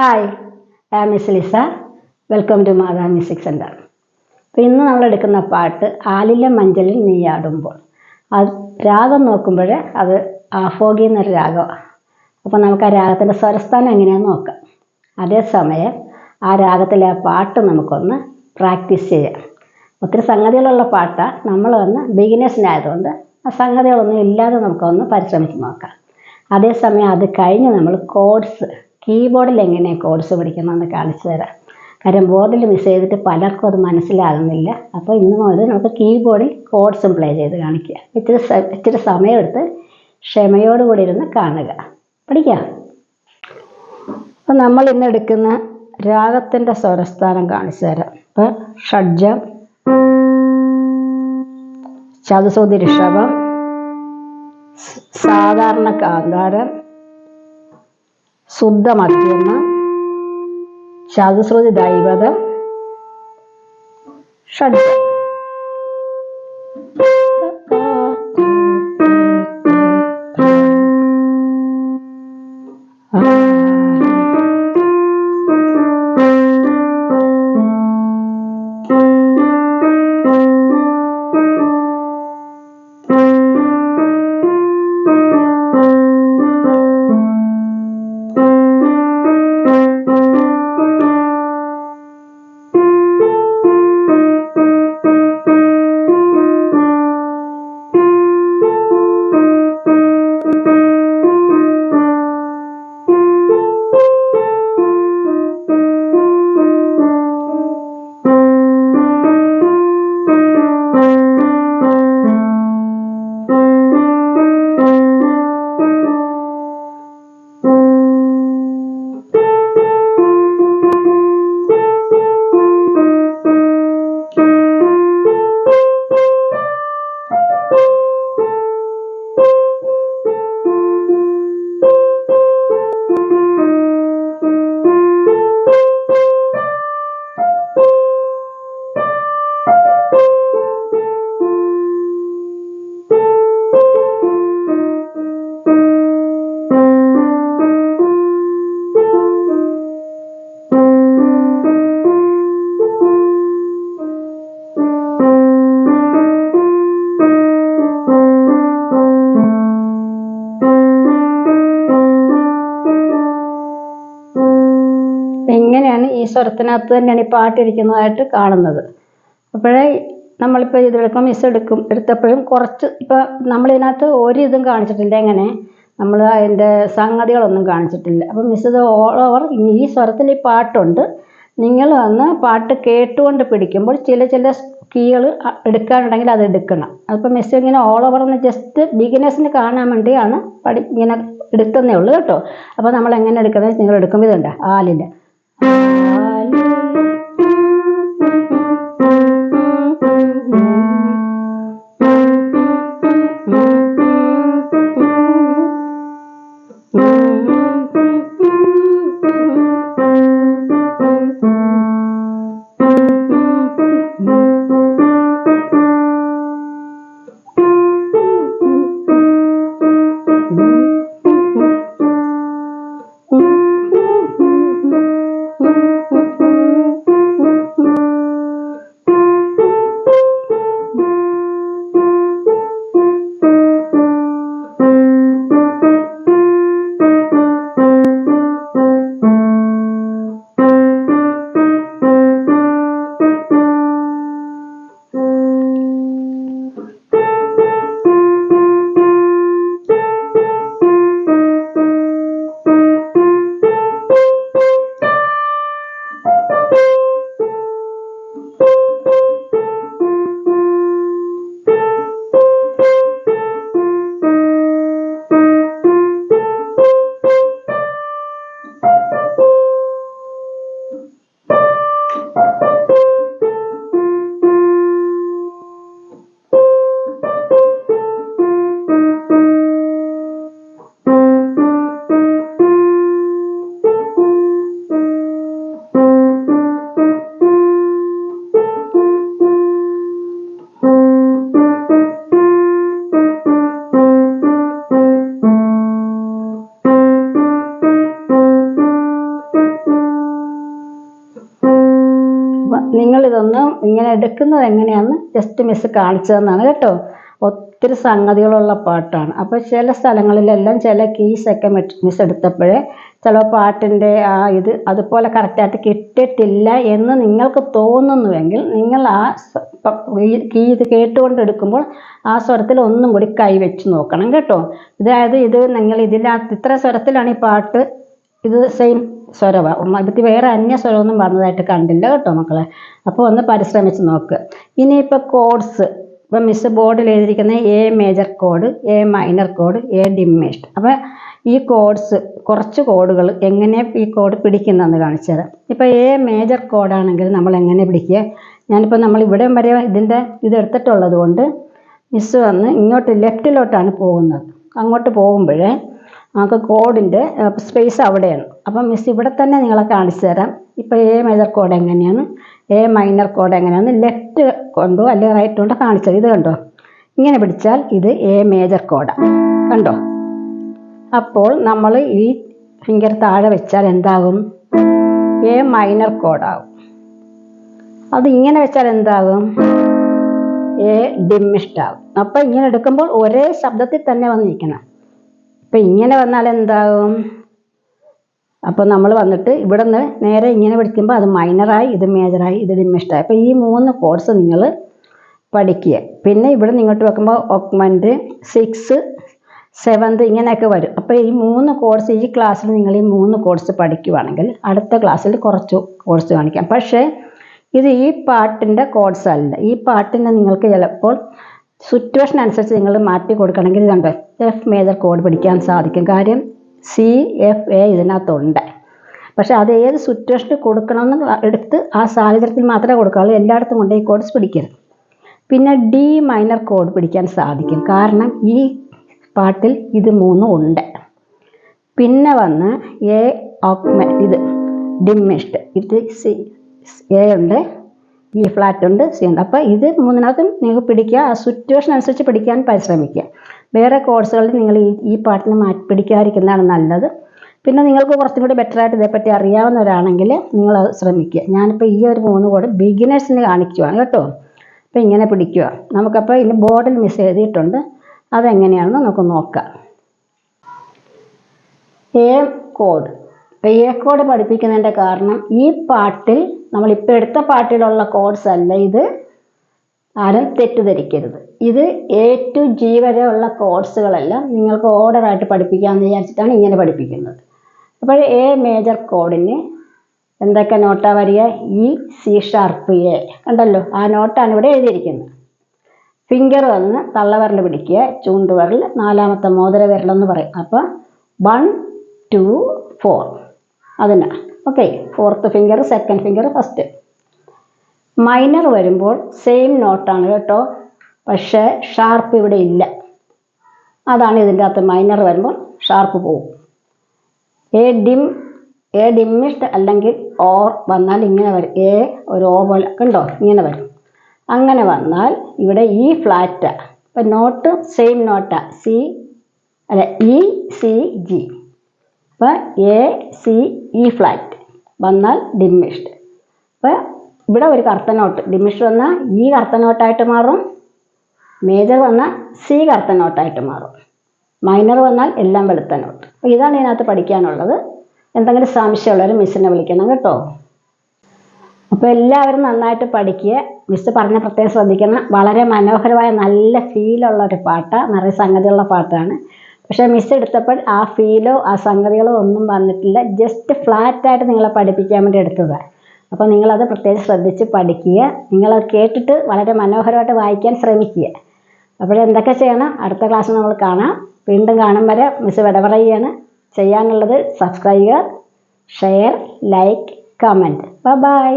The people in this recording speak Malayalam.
Hi, I am miss Lisa. Welcome to Mata music centre. അപ്പോൾ ഇന്ന് നമ്മൾ എടുക്കുന്ന പാട്ട് ആലിലെ മഞ്ചലിൽ നീയാടുമ്പോൾ. അത് രാഗം നോക്കുമ്പോൾ അത് ആഫോഗി എന്നൊരു രാഗമാണ്. അപ്പോൾ നമുക്ക് ആ രാഗത്തിൻ്റെ സ്വരസ്ഥാനം എങ്ങനെയാണെന്ന് നോക്കാം. അതേസമയം ആ രാഗത്തിലെ ആ പാട്ട് നമുക്കൊന്ന് പ്രാക്ടീസ് ചെയ്യാം. ഒത്തിരി സംഗതികളുള്ള പാട്ടാണ്. നമ്മൾ ബിഗിനേഴ്സിനായതുകൊണ്ട് ആ സംഗതികളൊന്നും ഇല്ലാതെ നമുക്കൊന്ന് പരിശ്രമിച്ച് നോക്കാം. അതേസമയം അത് കഴിഞ്ഞ് നമ്മൾ കോഡ്സ്, കീബോർഡിൽ എങ്ങനെയാണ് കോഡ്സ് പഠിക്കുന്നതെന്ന് കാണിച്ചു തരാം. കാര്യം ബോർഡിൽ മിസ് ചെയ്തിട്ട് പലർക്കും അത് മനസ്സിലാകുന്നില്ല. അപ്പോൾ ഇന്ന് മുതൽ നമുക്ക് കീബോർഡിൽ കോഡ്സും പ്ലേ ചെയ്ത് കാണിക്കുക. ഇച്ചിരി സമയമെടുത്ത് ക്ഷമയോടുകൂടി ഇരുന്ന് കാണുക, പഠിക്കാം. അപ്പം നമ്മൾ ഇന്ന് എടുക്കുന്ന രാഗത്തിൻ്റെ സ്വരസ്ഥാനം കാണിച്ചു തരാം. ഇപ്പം ഷഡ്ജം, ചതുശ്രുതി ഋഷഭം, സാധാരണ കാന്താരം, ശുദ്ധ മധ്യമ, ചതുശ്രുതി ദൈവതം, ഷഡ്ജം. ഇങ്ങനെയാണ് ഈ സ്വരത്തിനകത്ത് തന്നെയാണ് ഈ പാട്ടിരിക്കുന്നതായിട്ട് കാണുന്നത്. അപ്പോഴേ നമ്മളിപ്പോൾ ഇതെടുക്കും, എടുത്തപ്പോഴും കുറച്ച് ഇപ്പോൾ നമ്മളിതിനകത്ത് ഒരിതും കാണിച്ചിട്ടില്ല. എങ്ങനെ നമ്മൾ അതിൻ്റെ സംഗതികളൊന്നും കാണിച്ചിട്ടില്ല. അപ്പം മിസ് ഇത് ഓൾ ഓവർ ഈ സ്വരത്തിൽ ഈ പാട്ടുണ്ട്. നിങ്ങൾ പാട്ട് കേട്ടുകൊണ്ട് പിടിക്കുമ്പോൾ ചില കീകൾ എടുക്കാനുണ്ടെങ്കിൽ അത് എടുക്കണം. അതിപ്പോൾ മിസ് ഇങ്ങനെ ഓൾ ഓവർ എന്ന് ജസ്റ്റ് ബിഗിനേഴ്സിന് കാണാൻ വേണ്ടിയാണ് ഇങ്ങനെ എടുക്കുന്നേ ഉള്ളൂ കേട്ടോ. അപ്പോൾ നമ്മൾ എങ്ങനെ എടുക്കുന്നത്, നിങ്ങൾ എടുക്കുമ്പോൾ ഇതുണ്ട് ആലിൻ്റെ ഇങ്ങനെ എടുക്കുന്നത് എങ്ങനെയാണെന്ന് ജസ്റ്റ് മിസ് കാണിച്ചതെന്നാണ് കേട്ടോ. ഒത്തിരി സംഗതികളുള്ള പാട്ടാണ്. അപ്പോൾ ചില സ്ഥലങ്ങളിലെല്ലാം ചില കീസൊക്കെ മിസ് എടുത്തപ്പോഴേ ചില പാട്ടിൻ്റെ ആ ഇത് അതുപോലെ കറക്റ്റായിട്ട് കിട്ടിയിട്ടില്ല എന്ന് നിങ്ങൾക്ക് തോന്നുന്നുവെങ്കിൽ നിങ്ങൾ ആ കീ ഇത് കേട്ടുകൊണ്ടെടുക്കുമ്പോൾ ആ സ്വരത്തിൽ ഒന്നും കൂടി കൈവച്ച് നോക്കണം കേട്ടോ. അതായത് ഇത് നിങ്ങൾ ഇതിനകത്ത് ഇത്ര സ്വരത്തിലാണ് ഈ പാട്ട്, ഇത് സെയിം സ്വരമാണ്, ഇതിൽ വേറെ അന്യ സ്വരമൊന്നും വന്നതായിട്ട് കണ്ടില്ല കേട്ടോ മക്കളെ. അപ്പോൾ ഒന്ന് പരിശ്രമിച്ച് നോക്കുക. ഇനിയിപ്പോൾ കോഡ്സ്, ഇപ്പം മിസ് ബോർഡിൽ എഴുതിയിരിക്കുന്ന A major code, A minor code, A diminished. അപ്പോൾ ഈ കോഡ്സ്, കുറച്ച് കോഡുകൾ എങ്ങനെ ഈ കോഡ് പിടിക്കുന്നതെന്ന് കാണിച്ചു തരാം. ഇപ്പോൾ എ മേജർ കോഡാണെങ്കിൽ നമ്മൾ എങ്ങനെ പിടിക്കുക, ഞാനിപ്പോൾ നമ്മൾ ഇവിടെ വരെ ഇതിൻ്റെ ഇതെടുത്തിട്ടുള്ളത് കൊണ്ട് മിസ് വന്ന് ഇങ്ങോട്ട് ലെഫ്റ്റിലോട്ടാണ് പോകുന്നത്. അങ്ങോട്ട് പോകുമ്പോഴേ നമുക്ക് കോഡിൻ്റെ സ്പേസ് അവിടെയാണ്. അപ്പം മിസ് ഇവിടെ തന്നെ നിങ്ങളെ കാണിച്ചു തരാം. ഇപ്പോൾ എ മേജർ കോഡ് എങ്ങനെയാണ്, എ മൈനർ കോഡ് എങ്ങനെയാണ് ലെഫ്റ്റ് കൊണ്ടോ അല്ലെങ്കിൽ റൈറ്റ് കൊണ്ടോ കാണിച്ചത്. ഇത് കണ്ടോ, ഇങ്ങനെ പിടിച്ചാൽ ഇത് എ മേജർ കോഡാണ് കണ്ടോ. അപ്പോൾ നമ്മൾ ഈ ഫിംഗർ താഴെ വെച്ചാൽ എന്താകും, എ മൈനർ കോഡാകും. അത് ഇങ്ങനെ വെച്ചാൽ എന്താകും, എ ഡിമിനിഷ്ഡ് ആകും. അപ്പോൾ ഇങ്ങനെ എടുക്കുമ്പോൾ ഒരേ ശബ്ദത്തിൽ തന്നെ വന്നിരിക്കണം. അപ്പം ഇങ്ങനെ വന്നാൽ എന്താകും, അപ്പോൾ നമ്മൾ വന്നിട്ട് ഇവിടെ നിന്ന് നേരെ ഇങ്ങനെ പിടിക്കുമ്പോൾ അത് മൈനറായി, ഇത് മേജറായി, ഇത് ഡിമിനിഷ്ഡ് ആയി. അപ്പോൾ ഈ 3 കോഡ്സ് നിങ്ങൾ പഠിക്കുക. പിന്നെ ഇവിടെ ഇങ്ങോട്ട് വെക്കുമ്പോൾ ഓക്മെൻറ്റ് 6, 7 ഇങ്ങനെയൊക്കെ വരും. അപ്പോൾ ഈ 3 കോഡ്സ് ഈ ക്ലാസ്സിൽ നിങ്ങൾ ഈ 3 കോഡ്സ് പഠിക്കുകയാണെങ്കിൽ അടുത്ത ക്ലാസ്സിൽ കുറച്ച് കോഡ്സ് കാണിക്കാം. പക്ഷേ ഇത് ഈ പാട്ടിൻ്റെ കോഡ്സ് അല്ല. ഈ പാട്ടിനെ നിങ്ങൾക്ക് ചിലപ്പോൾ സിറ്റുവേഷൻ അനുസരിച്ച് നിങ്ങൾ മാറ്റി കൊടുക്കണമെങ്കിൽ കണ്ടോ എഫ് മേജർ കോഡ് പഠിക്കാൻ സാധിക്കും. കാര്യം സി എഫ് എ ഇതിനകത്തുണ്ട്. പക്ഷേ അത് ഏത് സിറ്റുവേഷനിൽ കൊടുക്കണമെന്ന് എടുത്ത് ആ സാഹചര്യത്തിൽ മാത്രമേ കൊടുക്കാവുള്ളൂ. എല്ലായിടത്തും കൊണ്ട് ഈ കോഡ്സ് പിടിക്കരുത്. പിന്നെ ഡി മൈനർ കോഡ് പിടിക്കാൻ സാധിക്കും, കാരണം ഈ പാട്ടിൽ ഇത് 3 ഉണ്ട്. പിന്നെ വന്ന് എ ഇത് ഡിമിനിഷ്ഡ്, ഇത് സി എ ഉണ്ട്, ഇ ഫ്ലാറ്റ് ഉണ്ട്, സി ഉണ്ട്. അപ്പോൾ ഇത് 3-നകത്തും നിങ്ങൾക്ക് പിടിക്കുക. ആ സിറ്റുവേഷൻ അനുസരിച്ച് പിടിക്കാൻ പരിശ്രമിക്കുക. വേറെ കോഴ്സുകളിൽ നിങ്ങൾ ഈ പാട്ടിനെ പിടിക്കാതിരിക്കുന്നതാണ് നല്ലത്. പിന്നെ നിങ്ങൾക്ക് കുറച്ചും കൂടി ബെറ്ററായിട്ട് ഇതേപ്പറ്റി അറിയാവുന്നവരാണെങ്കിൽ നിങ്ങളത് ശ്രമിക്കുക. ഞാനിപ്പോൾ ഈ ഒരു 3 കോഡ് ബിഗിനേഴ്സിന് കാണിക്കുവാണ് കേട്ടോ. അപ്പോൾ ഇങ്ങനെ പിടിക്കുക. നമുക്കപ്പോൾ ഇതിന് ബോർഡിൽ മിസ് എഴുതിയിട്ടുണ്ട്, അതെങ്ങനെയാണെന്ന് നമുക്ക് നോക്കാം. A code. അപ്പോൾ എ കോഡ് പഠിപ്പിക്കുന്നതിൻ്റെ കാരണം ഈ പാട്ടിൽ നമ്മളിപ്പോൾ എടുത്ത പാട്ടിലുള്ള കോഡ്സ് അല്ല ഇത്, ആരും തെറ്റിദ്ധരിക്കരുത്. ഇത് എ ടു ജി വരെ ഉള്ള കോഡ്സുകളെല്ലാം നിങ്ങൾക്ക് ഓർഡറായിട്ട് പഠിപ്പിക്കാമെന്ന് വിചാരിച്ചിട്ടാണ് ഇങ്ങനെ പഠിപ്പിക്കുന്നത്. അപ്പോൾ എ മേജർ കോഡിന് എന്തൊക്കെ നോട്ടാണ് വരിക, ഇ സി ഷാർപ്പ് എ കണ്ടല്ലോ, ആ നോട്ടാണ് ഇവിടെ എഴുതിയിരിക്കുന്നത്. ഫിംഗർ വന്ന് തള്ളവിരൽ പിടിക്കുക, ചൂണ്ടുവിരൽ 4ാമത്തെ മോതിര വിരലെന്ന് പറയും. അപ്പോൾ 1 2 4 അതിനാ okay. 4th finger, 2nd finger, 1st. Minor വരുമ്പോൾ സെയിം നോട്ടാണ് കേട്ടോ, പക്ഷേ ഷാർപ്പ് ഇവിടെ ഇല്ല. അതാണ് ഇതിൻ്റെ അകത്ത് മൈനർ വരുമ്പോൾ ഷാർപ്പ് പോകും. എ ഡിമിനിഷ്ഡ് അല്ലെങ്കിൽ ഓർ വന്നാൽ ഇങ്ങനെ വരും. എ ഒരു ഓ പോലെ കണ്ടോ ഇങ്ങനെ വരും. അങ്ങനെ വന്നാൽ ഇവിടെ ഇ ഫ്ലാറ്റാണ്. അപ്പം നോട്ട് സെയിം നോട്ടാണ്, സി അല്ല ഇ സി ജി. അപ്പോൾ എ സി ഇ ഫ്ലാറ്റ് വന്നാൽ ഡിമിനിഷ്ഡ്. അപ്പോൾ ഇവിടെ ഒരു കറുത്ത നോട്ട്, ഡിമിനിഷ്ഡ് വന്നാൽ ഈ കറുത്ത നോട്ടായിട്ട് മാറും, മേജർ വന്നാൽ സി കറുത്ത നോട്ടായിട്ട് മാറും, മൈനർ വന്നാൽ എല്ലാം വെളുത്ത നോട്ട്. അപ്പോൾ ഇതാണ് ഇതിനകത്ത് പഠിക്കാനുള്ളത്. എന്തെങ്കിലും സംശയമുള്ളവർ മിസ്സിനെ വിളിക്കണം കേട്ടോ. അപ്പോൾ എല്ലാവരും നന്നായിട്ട് പഠിക്കുക. മിസ് പറഞ്ഞ പ്രത്യേകം ശ്രദ്ധിക്കണം. വളരെ മനോഹരമായ നല്ല ഫീലുള്ള ഒരു പാട്ടാണ്, നിറയെ സംഗതിയുള്ള പാട്ടാണ്. പക്ഷേ മിസ് എടുത്തപ്പോൾ ആ ഫീലോ ആ സംഗതികളോ ഒന്നും വന്നിട്ടില്ല. ജസ്റ്റ് ഫ്ലാറ്റായിട്ട് നിങ്ങളെ പഠിപ്പിക്കാൻ വേണ്ടി എടുത്തതാണ്. അപ്പോൾ നിങ്ങളത് പ്രത്യേകം ശ്രദ്ധിച്ച് പഠിക്കുക. നിങ്ങളത് കേട്ടിട്ട് വളരെ മനോഹരമായിട്ട് വായിക്കാൻ ശ്രമിക്കുക. അപ്പോഴെന്തൊക്കെ ചെയ്യണം, അടുത്ത ക്ലാസ്സിൽ നമ്മൾ കാണാം. വീണ്ടും കാണും വരെ മിസ് വിട പറയുകയാണ്. ചെയ്യാനുള്ളത് subscribe, share, like, comment. By.